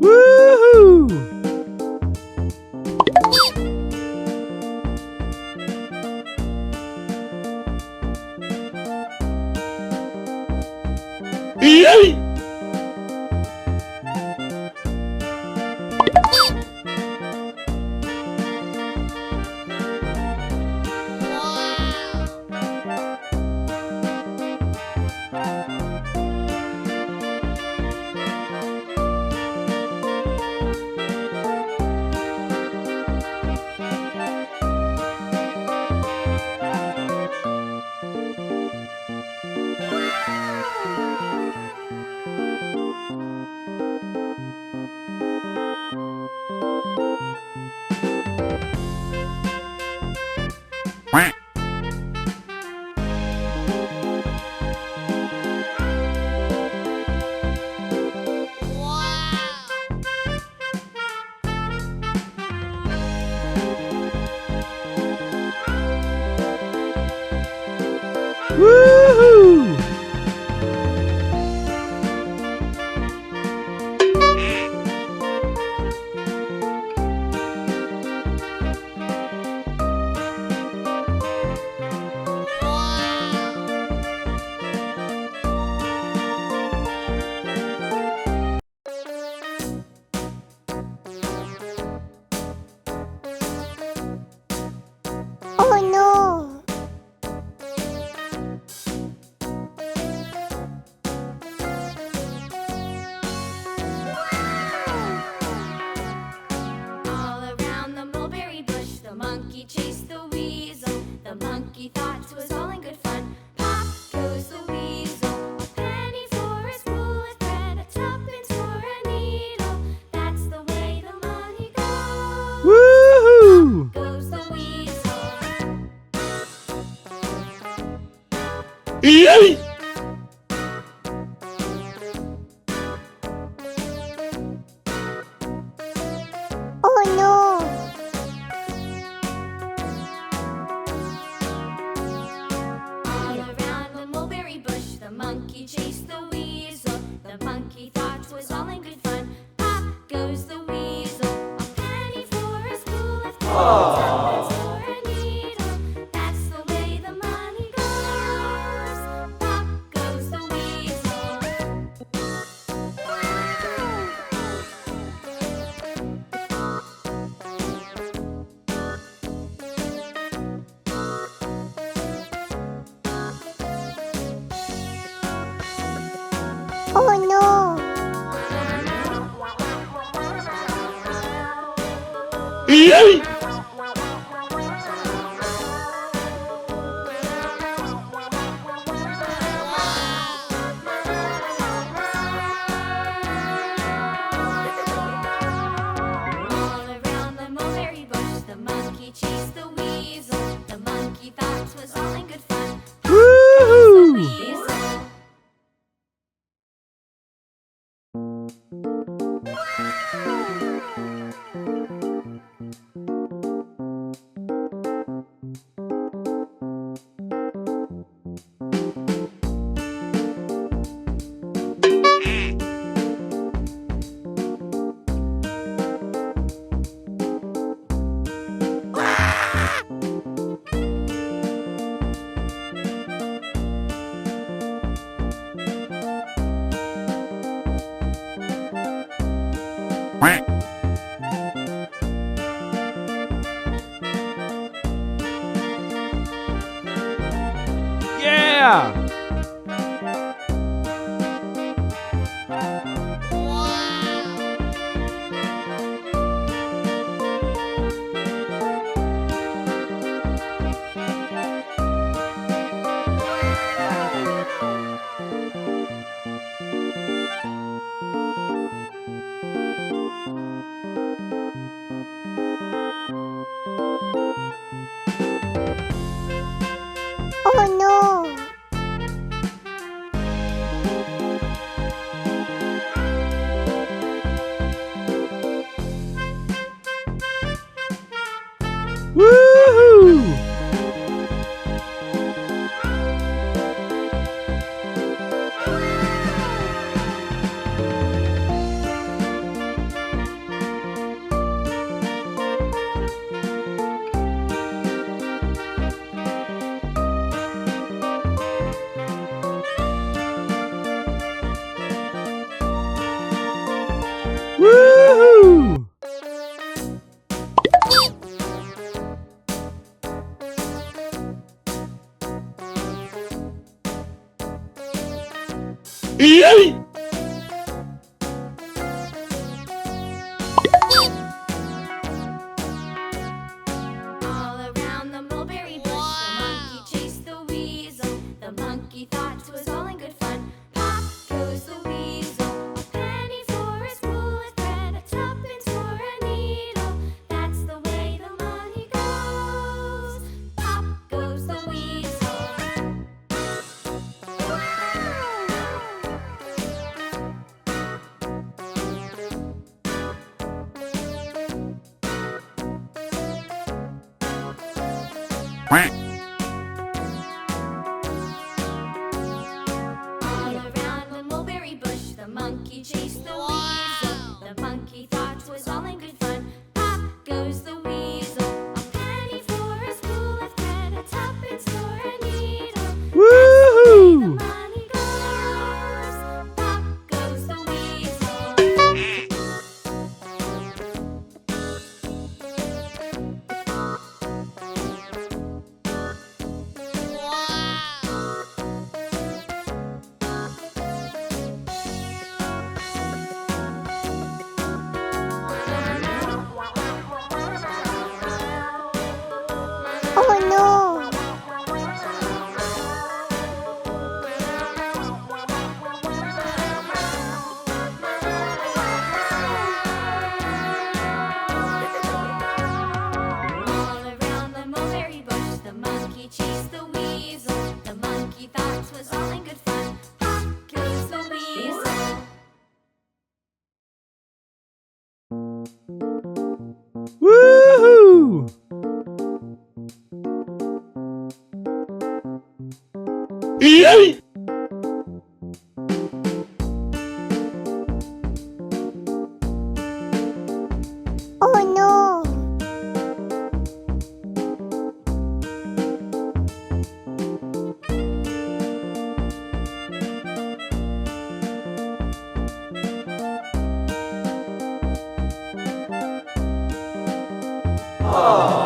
Woohoo! Yay! Woohoo! Oh no! All around the mulberry bush, the monkey chased the weasel. The monkey thought 'twas all in good fun. Pop goes the weasel. A penny for his wool of thread, a tuppence for a needle. That's the way the money goes. Woohoo! Goes the weasel. Yay! Oh no! All around the mulberry bush, the monkey chased the weasel. The monkey thought 'twas all in good fun. Pop goes the weasel. A penny for a spool of thread, tuppence for a needle. That's the way the money goes. Pop goes the weasel. Oh no! Yay! All around the mulberry bush, the monkey chased the weasel. The monkey thought 'twas all in good fun. Woohoo! Weasel. Yeah! Oh no! Woohoo! All around the mulberry bush, the monkey chased the weasel. The monkey thought 'twas all in good fun. Pop goes the weasel. A penny for a spool of thread, a tuppence for a needle. That's the way the money goes. Pop goes the weasel. All around the mulberry bush, the monkey chased the weasel. The monkey thought 'twas all in good fun. Pop goes the weasel. A penny for a spool of thread, a tuppence for a needle. The Woohoo! money goes. Pop goes the weasel. Oh no! All around the mulberry bush, the monkey chased the weasel. The monkey thought 'twas all in good fun. Pop goes the weasel. Woohoo! Oh no! Aww.